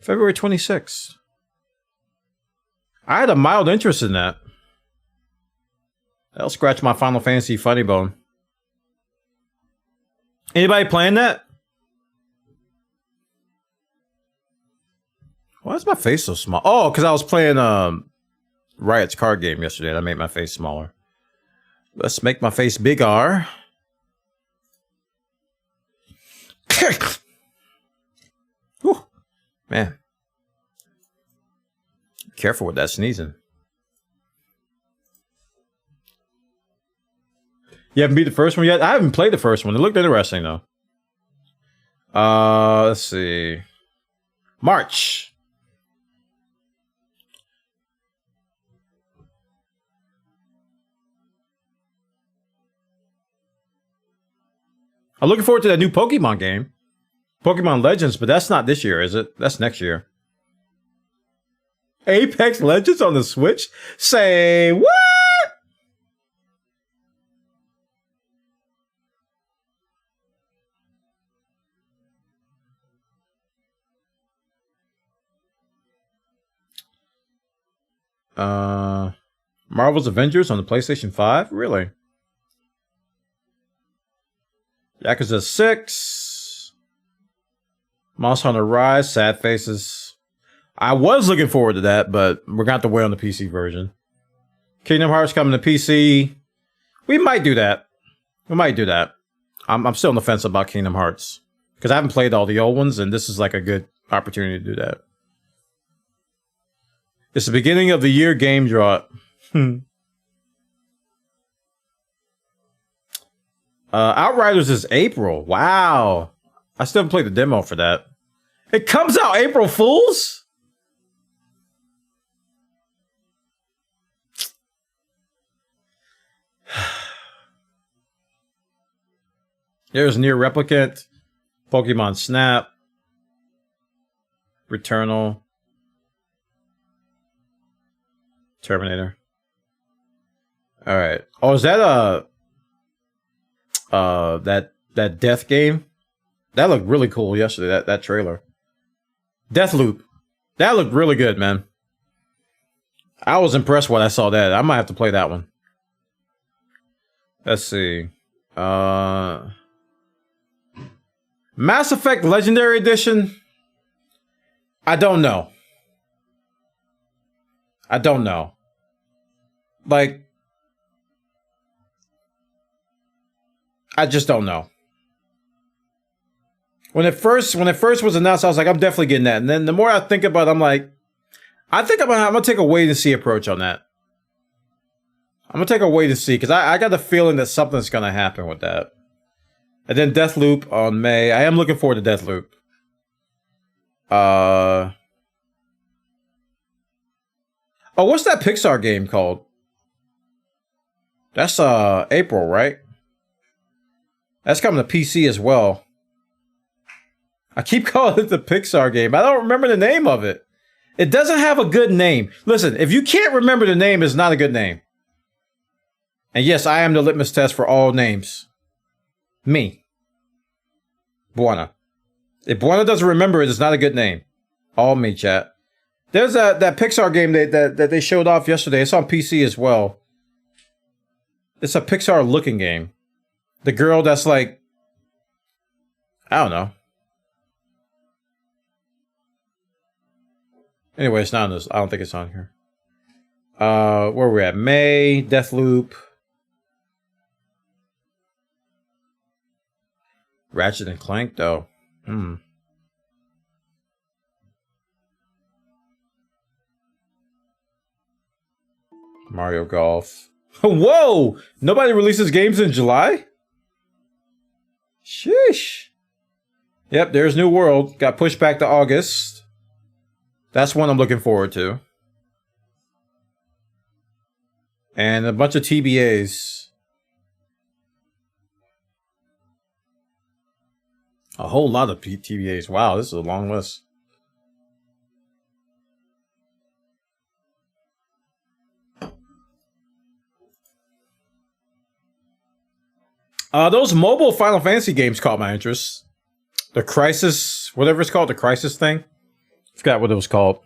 February 26th. I had a mild interest in that. That'll scratch my Final Fantasy funny bone. Anybody playing that? Why is my face so small? Oh, because I was playing Riot's card game yesterday and I made my face smaller. Let's make my face bigger. Whew. Man. Careful with that sneezing. You haven't beat the first one yet? I haven't played the first one. It looked interesting though. Let's see. March. I'm looking forward to that new Pokemon game. Pokemon Legends, but that's not this year, is it? That's next year. Apex Legends on the Switch? Say what? Marvel's Avengers on the PlayStation 5? Really? Yakuza 6. Monster Hunter Rise, Sad Faces. I was looking forward to that, but we're going to have to wait on the PC version. Kingdom Hearts coming to PC. We might do that. We might do that. I'm still on the fence about Kingdom Hearts. Because I haven't played all the old ones, and this is like a good opportunity to do that. It's the beginning of the year game drop. Outriders is April. Wow. I still haven't played the demo for that. It comes out April Fools? There's Near Replicant, Pokemon Snap, Returnal, Terminator. All right. Oh, is that that death game? That looked really cool yesterday. That trailer. Deathloop. That looked really good, man. I was impressed when I saw that. I might have to play that one. Let's see. Mass Effect Legendary Edition. I don't know. I don't know. Like, I just don't know. When it first was announced, I was like, I'm definitely getting that. And then the more I think about it, I'm like, I think I'm gonna take a wait and see approach on that. I'm gonna take a wait and see because I got the feeling that something's gonna happen with that. And then Deathloop on May. I am looking forward to Deathloop. Oh, what's that Pixar game called? That's April, right? That's coming to PC as well. I keep calling it the Pixar game. I don't remember the name of it. It doesn't have a good name. Listen, if you can't remember the name, it's not a good name. And yes, I am the litmus test for all names. Me. Bwana. If Bwana doesn't remember it, it's not a good name. All me, chat. There's that Pixar game that they showed off yesterday. It's on PC as well. It's a Pixar looking game. The girl that's like, I don't know. Anyway, it's not on this. I don't think it's on here. Where we're at? May, Deathloop. Ratchet and Clank, though. Mario Golf. Whoa! Nobody releases games in July? Sheesh. Yep, there's New World. Got pushed back to August. That's one I'm looking forward to. And a bunch of TBAs. A whole lot of TBAs. Wow, this is a long list. Those mobile Final Fantasy games caught my interest. The Crisis, whatever it's called, the Crisis thing. Forgot what it was called.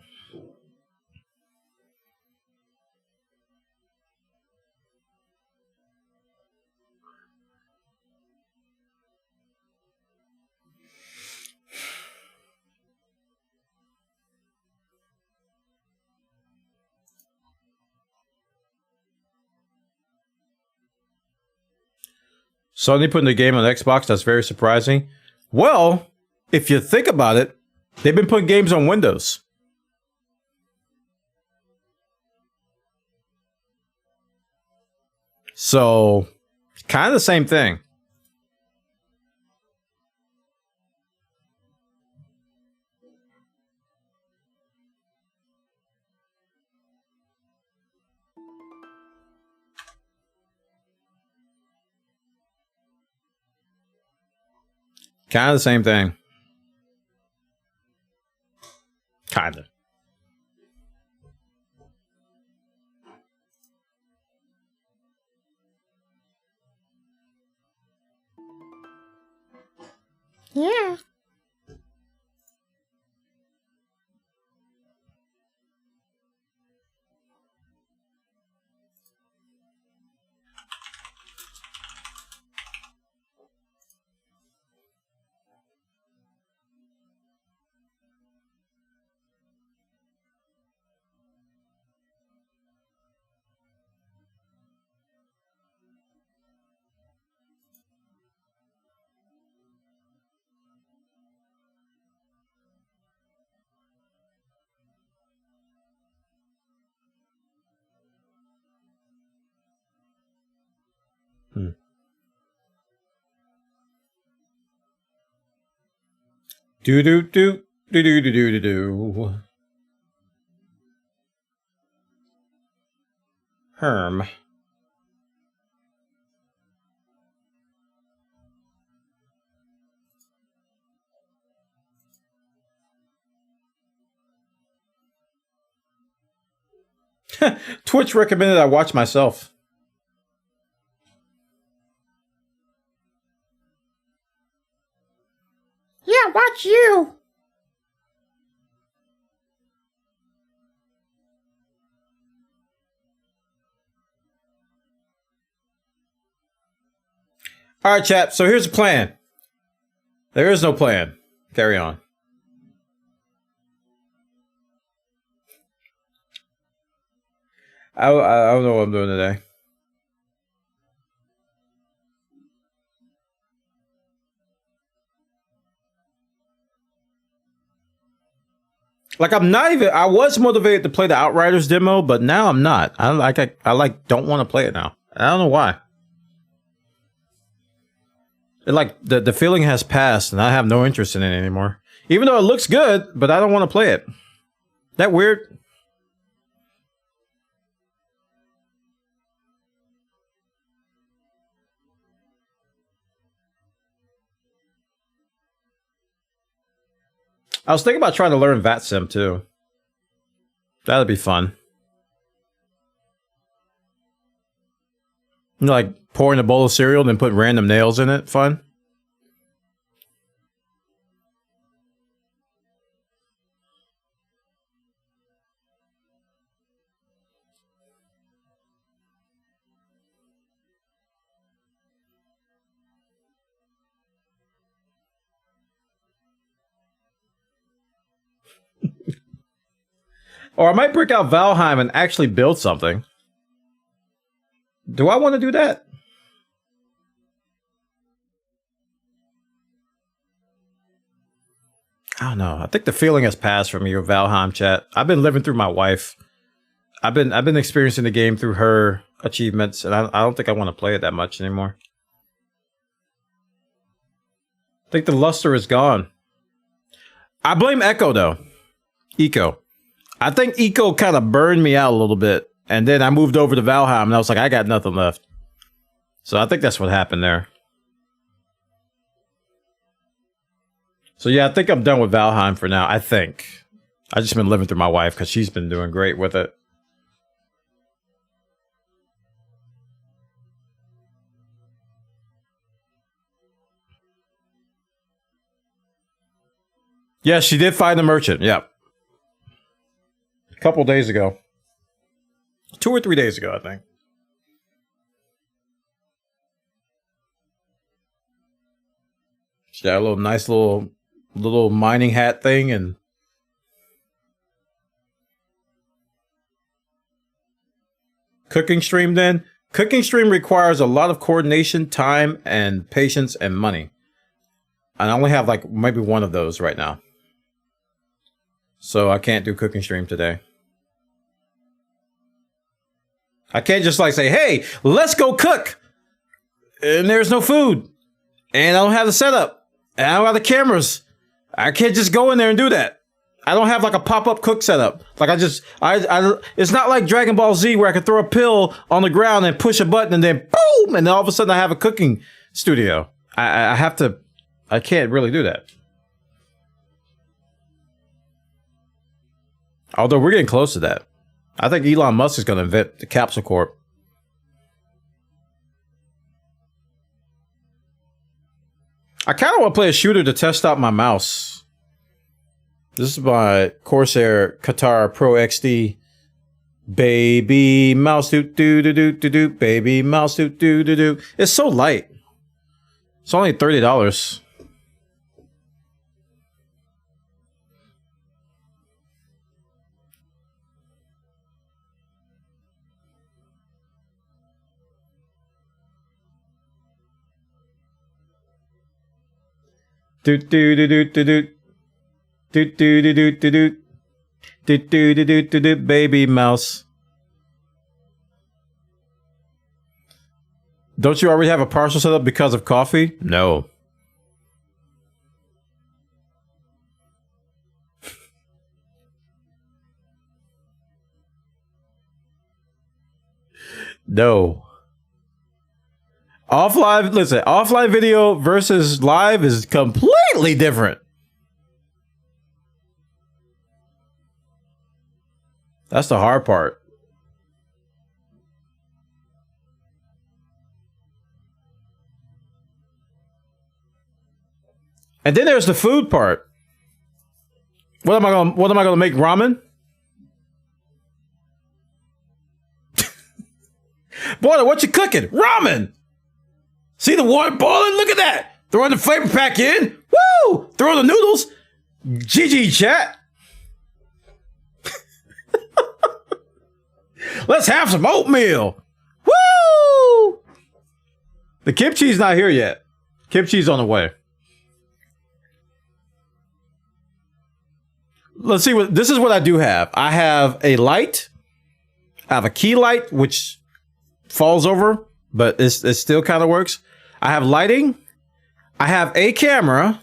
Sony putting the game on Xbox, that's very surprising. Well, if you think about it, they've been putting games on Windows. So, kind of the same thing. Kind of the same thing. Kind of. Yeah. Do do do do do do do do. Herm. Twitch recommended I watch myself. Yeah, watch you. All right, chat. So here's the plan. There is no plan. Carry on. I don't know what I'm doing today. Like I'm not even. I was motivated to play the Outriders demo, but now I'm not. I don't want to play it now. I don't know why. It, like the feeling has passed, and I have no interest in it anymore. Even though it looks good, but I don't want to play it. That weird. I was thinking about trying to learn VATSIM too. That'd be fun. You know, like pouring a bowl of cereal and then put random nails in it. Fun. Or I might break out Valheim and actually build something. Do I want to do that? I don't know. I think the feeling has passed from your Valheim chat. I've been living through my wife. I've been experiencing the game through her achievements, and I don't think I want to play it that much anymore. I think the luster is gone. I blame Echo though. Eco. I think Eco kind of burned me out a little bit, and then I moved over to Valheim, and I was like, I got nothing left. So I think that's what happened there. So yeah, I think I'm done with Valheim for now. I think. I've just been living through my wife because she's been doing great with it. Yeah, she did find the merchant. Yep. A couple days ago. 2 or 3 days ago, I think. She got a little nice little mining hat thing and cooking stream then. Cooking stream requires a lot of coordination, time, and patience and money. And I only have like maybe one of those right now. So I can't do cooking stream today. I can't just like say, hey, let's go cook. And there's no food. And I don't have the setup. And I don't have the cameras. I can't just go in there and do that. I don't have like a pop-up cook setup. Like it's not like Dragon Ball Z where I can throw a pill on the ground and push a button and then boom. And then all of a sudden I have a cooking studio. I can't really do that. Although we're getting close to that. I think Elon Musk is going to invent the Capsule Corp. I kind of want to play a shooter to test out my mouse. This is my Corsair Qatar Pro XD. Baby mouse do do do do do do. Baby mouse do do do do. It's so light. It's only $30. Do do do do do do do do do do do do do do do do do do baby mouse. Don't you already have a partial setup because of coffee? No. No. Offline, listen, offline video versus live is completely different. That's the hard part. And then there's the food part. What am I gonna make ramen? Boy, what you cooking? Ramen! See the water boiling? Look at that! Throwing the flavor pack in. Woo! Throw the noodles. GG chat. Let's have some oatmeal. Woo! The kimchi's not here yet. Kimchi's on the way. Let's see what this is. What I do have. I have a light. I have a key light, which falls over, but it still kind of works. I have lighting. I have a camera.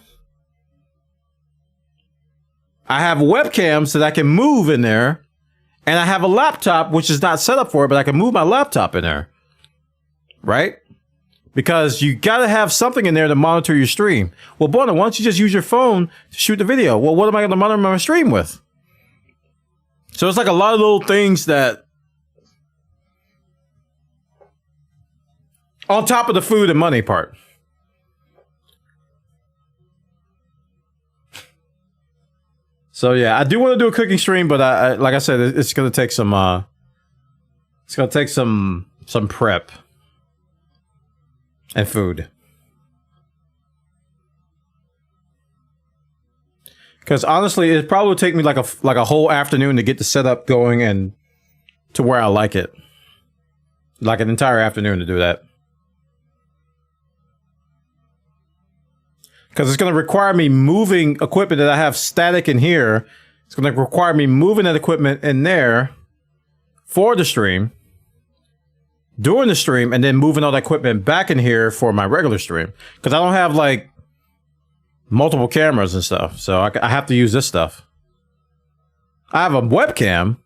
I have webcams that I can move in there. And I have a laptop, which is not set up for it, but I can move my laptop in there. Right? because you got to have something in there to monitor your stream. Well, Bona, why don't you just use your phone to shoot the video? Well, what am I going to monitor my stream with? So it's like a lot of little things that, on top of the food and money part. So yeah, I do want to do a cooking stream, but I like I said, it's going to take some some prep and food. Because honestly, it probably would take me like a whole afternoon to get the setup going and to where I like it. Like an entire afternoon to do that. Because it's going to require me moving equipment that I have static in here. It's going to require me moving that equipment in there for the stream, during the stream, and then moving all that equipment back in here for my regular stream. Because I don't have like multiple cameras and stuff, so I have to use this stuff. I have a webcam.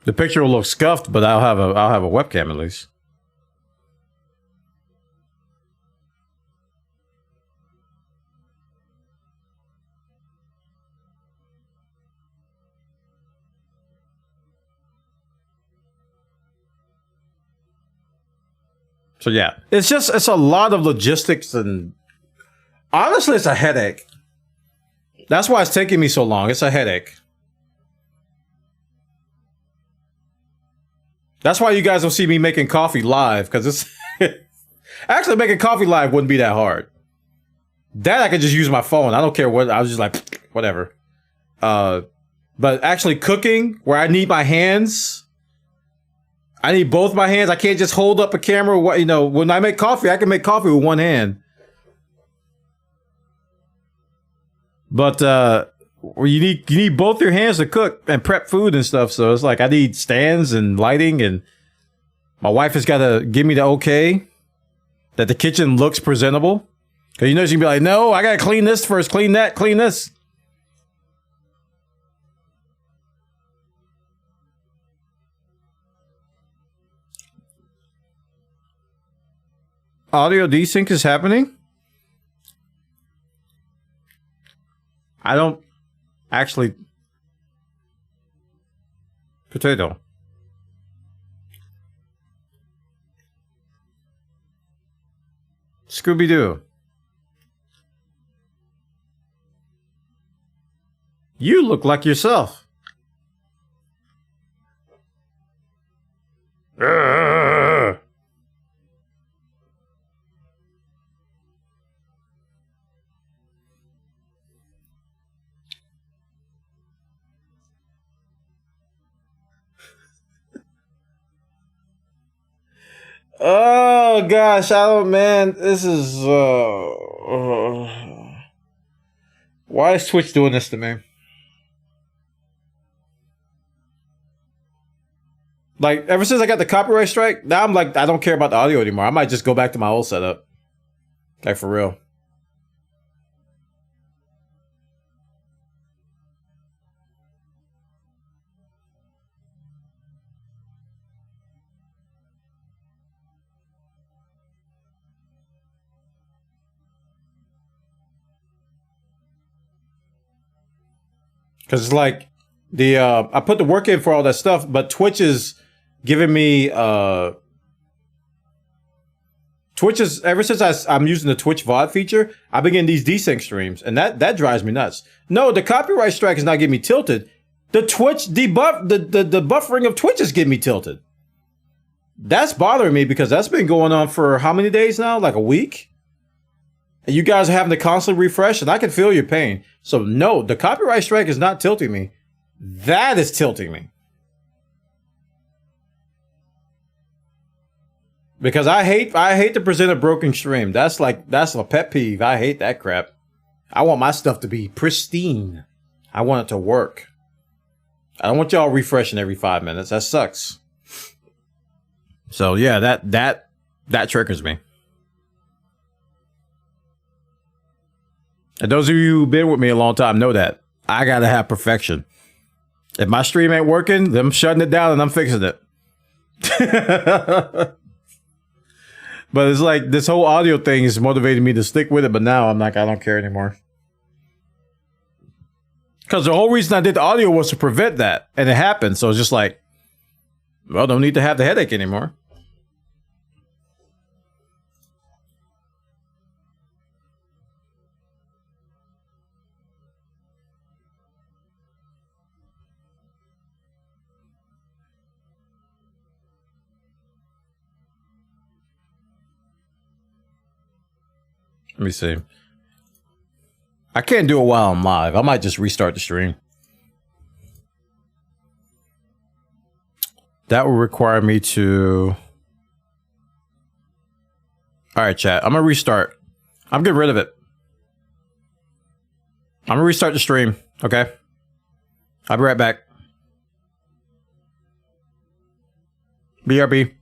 The picture will look scuffed, but I'll have a webcam at least. So yeah, it's a lot of logistics, and honestly, it's a headache. That's why it's taking me so long. It's a headache. That's why you guys don't see me making coffee live, because it's actually making coffee live wouldn't be that hard. That I could just use my phone. I don't care what. I was just like whatever. But actually cooking, where I need my hands. I need both my hands. I can't just hold up a camera. You know, when I make coffee, I can make coffee with one hand. But you need both your hands to cook and prep food and stuff. So it's like I need stands and lighting, and my wife has got to give me the okay that the kitchen looks presentable. Because you know she's gonna be like, no, I gotta clean this first, clean that, clean this. Audio desync is happening? I don't actually... Potato. Scooby-Doo. You look like yourself. Oh gosh, I don't, man, this is why is Twitch doing this to me? Like, ever since I got the copyright strike, now I'm like, I don't care about the audio anymore. I might just go back to my old setup. Like, for real. Because it's like, I put the work in for all that stuff, but Twitch is giving me, ever since I'm using the Twitch VoD feature, I've been getting these desync streams, and that drives me nuts. No, the copyright strike is not getting me tilted. The Twitch the buffering of Twitch is getting me tilted. That's bothering me because that's been going on for how many days now? Like a week? And you guys are having to constantly refresh, and I can feel your pain. So no, the copyright strike is not tilting me. That is tilting me. Because I hate to present a broken stream. That's a pet peeve. I hate that crap. I want my stuff to be pristine. I want it to work. I don't want y'all refreshing every 5 minutes. That sucks. So yeah, that triggers me. And those of you who've been with me a long time know that. I gotta have perfection. If my stream ain't working, then I'm shutting it down and I'm fixing it. But it's like this whole audio thing is motivating me to stick with it. But now I'm like, I don't care anymore. Because the whole reason I did the audio was to prevent that. And it happened. So it's just like, well, don't need to have the headache anymore. Let me see. I can't do it while I'm live. I might just restart the stream. That will require me to... All right, chat. I'm going to restart. I'm getting rid of it. I'm going to restart the stream. Okay? I'll be right back. BRB.